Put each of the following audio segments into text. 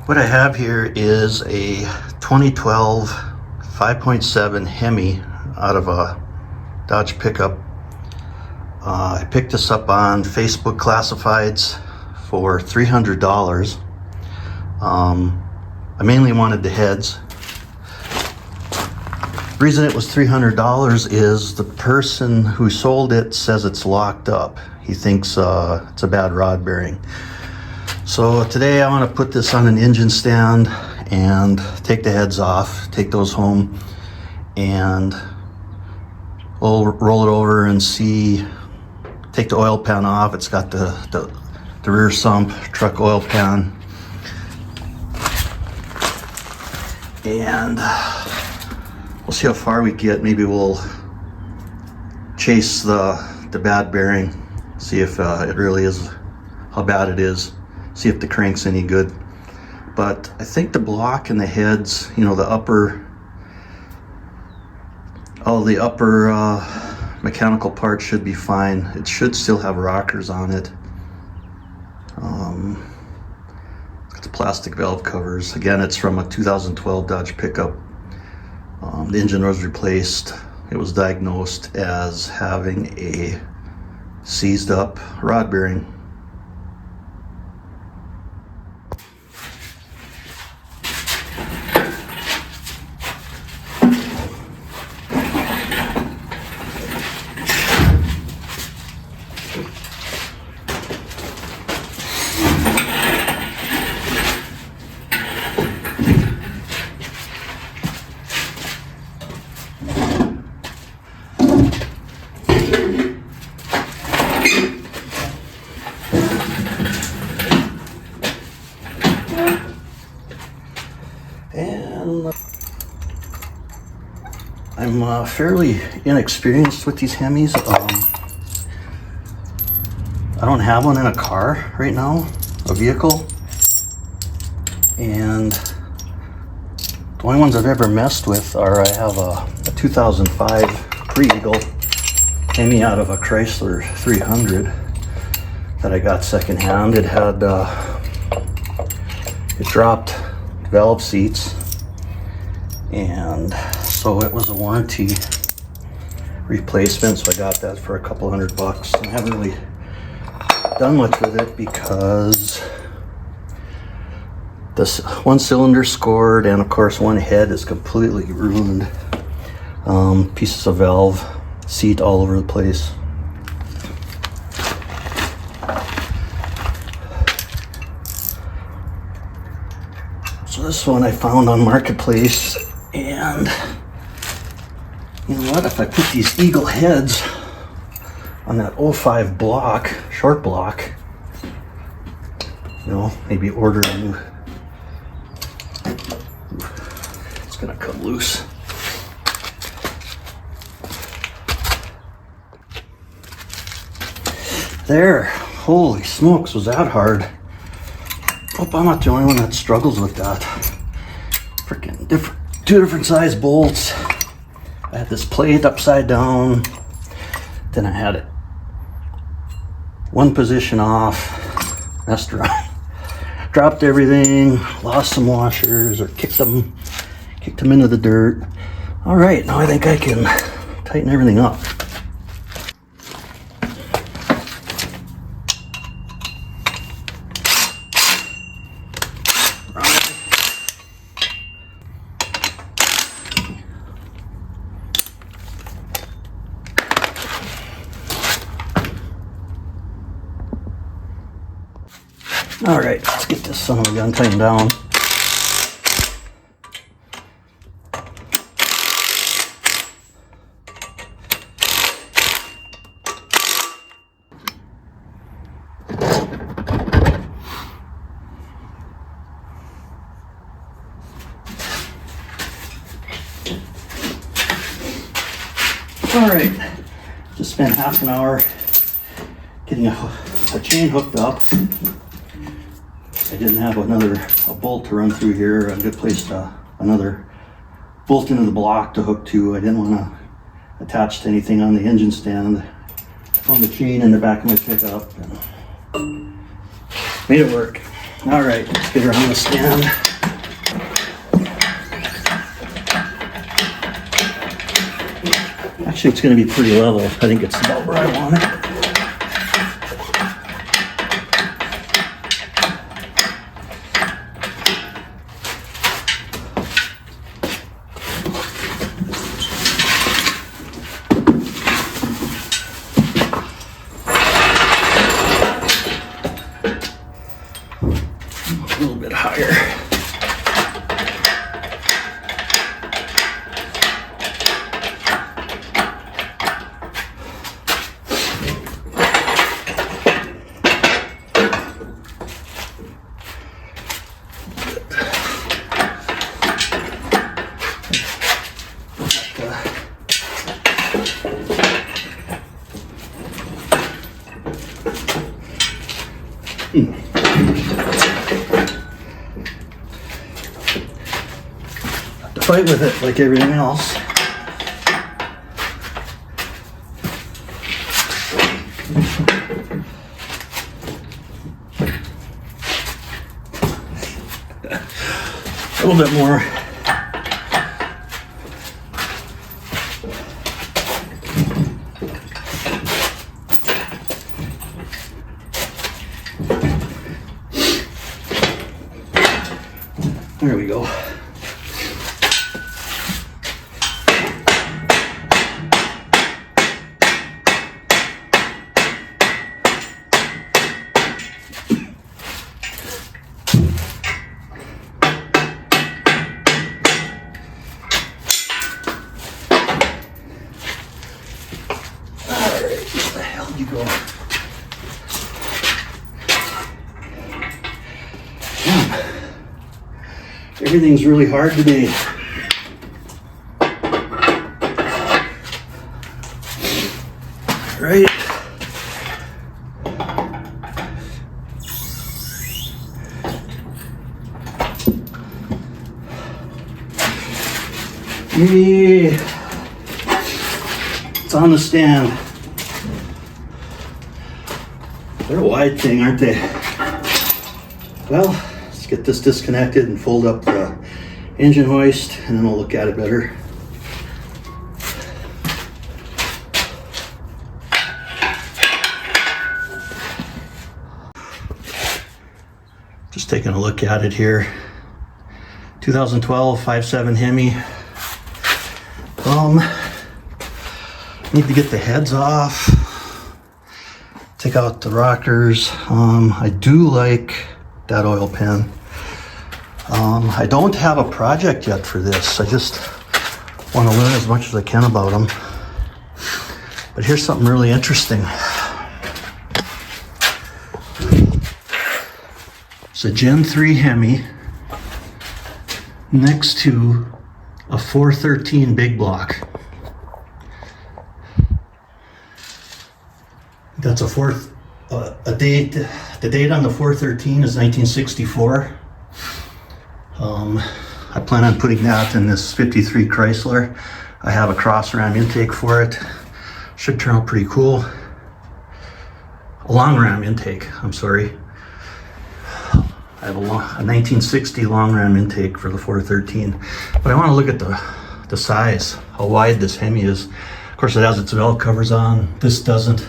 What I have here is a 2012 5.7 Hemi out of a Dodge pickup. I picked this up on Facebook Classifieds for $300. I mainly wanted the heads. The reason it was $300 is the person who sold it says it's locked up. He thinks it's a bad rod bearing. So today I want to put this on an engine stand and take the heads off, take those home, and we'll roll it over and see, take the oil pan off. It's got the rear sump, truck oil pan. And we'll see how far we get. Maybe we'll chase the bad bearing, see if it really is, how bad it is. See if the crank's any good. But I think the block and the heads, you know, the upper mechanical parts should be fine. It should still have rockers on it. It's got the plastic valve covers. Again, it's from a 2012 Dodge pickup. The engine was replaced. It was diagnosed as having a seized up rod bearing. And I'm fairly inexperienced with these Hemis. I don't have one in a car right now, a vehicle. And the only ones I've ever messed with are, I have a 2005 pre-Eagle Hemi out of a Chrysler 300 that I got secondhand. It had, it dropped valve seats, and so it was a warranty replacement, so I got that for a couple $100. I haven't really done much with it because this one cylinder scored, and of course one head is completely ruined. Pieces of valve seat all over the place. So this one I found on Marketplace, and you know what, if I put these Eagle heads on that 05 block, short block, you know, maybe order a new, it's gonna come loose. There, holy smokes, was that hard. Hope I'm not the only one that struggles with that. Freaking two different size bolts. I had this plate upside down. Then I had it one position off, messed around, dropped everything, lost some washers, or kicked them into the dirt. All right, now I think I can tighten everything up. All right, let's get this son of a gun tightened down. All right, just spent half an hour getting a chain hooked up. I didn't have a bolt to run through here, a good place to, another bolt into the block to hook to. I didn't want to attach to anything on the engine stand. Found the chain in the back of my pickup and made it work. All right, let's get her on the stand. Actually, it's going to be pretty level. I think it's about where I want it. A little bit higher. Fight with it like everything else. A little bit more. There we go. Where the hell did you go? Everything's really hard today. Right? Yeah. It's on the stand. They're a wide thing, aren't they? Well, let's get this disconnected and fold up the engine hoist, and then we'll look at it better. Just taking a look at it here. 2012 5.7 Hemi. Need to get the heads off. Take out the rockers. I do like that oil pan. I don't have a project yet for this. I just want to learn as much as I can about them. But here's something really interesting. It's a Gen 3 Hemi next to a 413 big block. That's a date. The date on the 413 is 1964. I plan on putting that in this 53 Chrysler. I have a cross ram intake for it. Should turn out pretty cool. A long ram intake, I'm sorry. I have a 1960 long ram intake for the 413. But I want to look at the size, how wide this Hemi is. Of course, it has its valve covers on. This doesn't.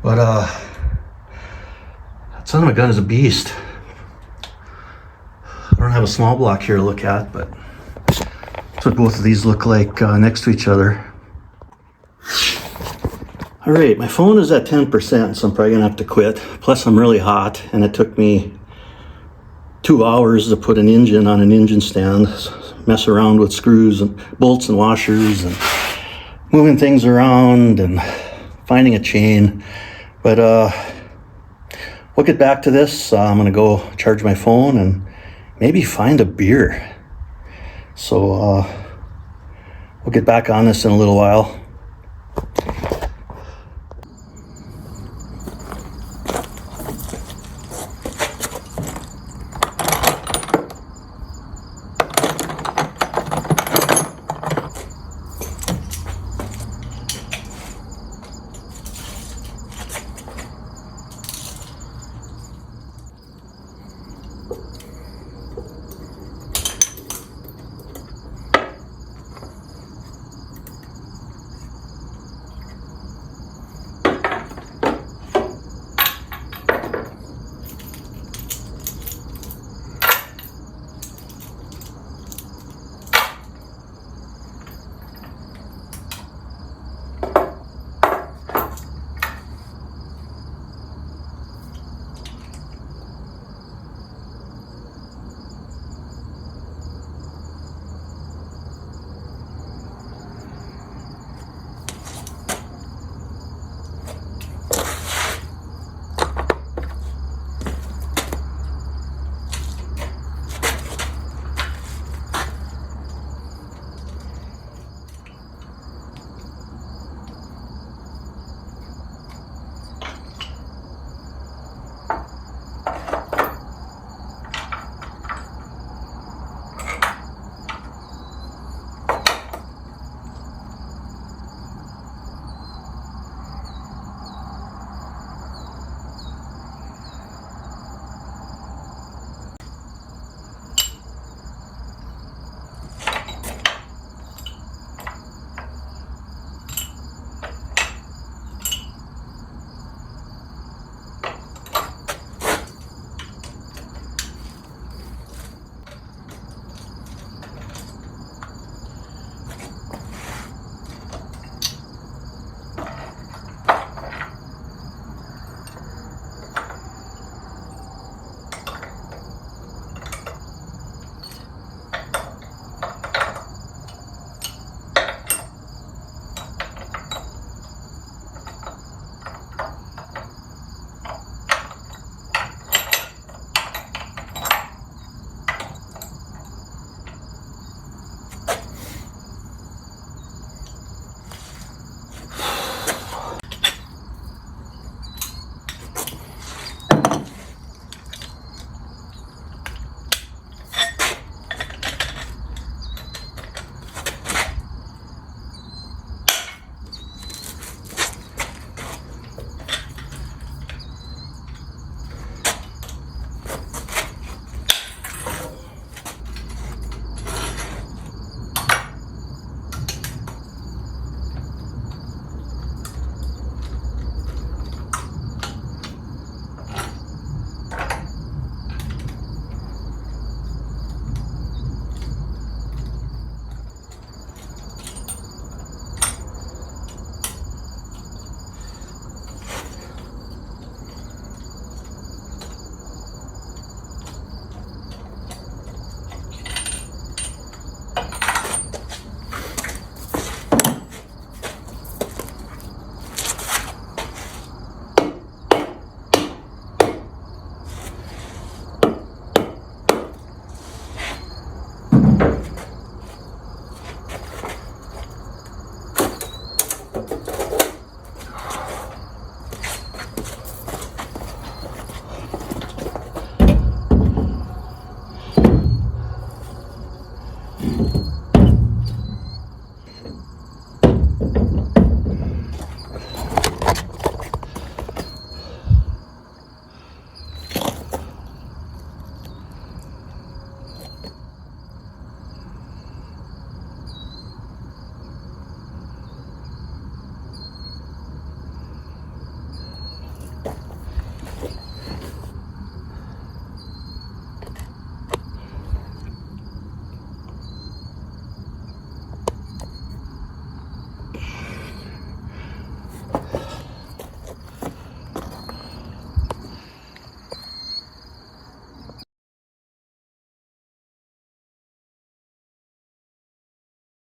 But that son of a gun is a beast. I don't have a small block here to look at, but that's what both of these look like next to each other. All right, my phone is at 10%, so I'm probably gonna have to quit. Plus I'm really hot, and it took me 2 hours to put an engine on an engine stand, mess around with screws and bolts and washers and moving things around and finding a chain. But we'll get back to this. I'm gonna go charge my phone and maybe find a beer. So we'll get back on this in a little while.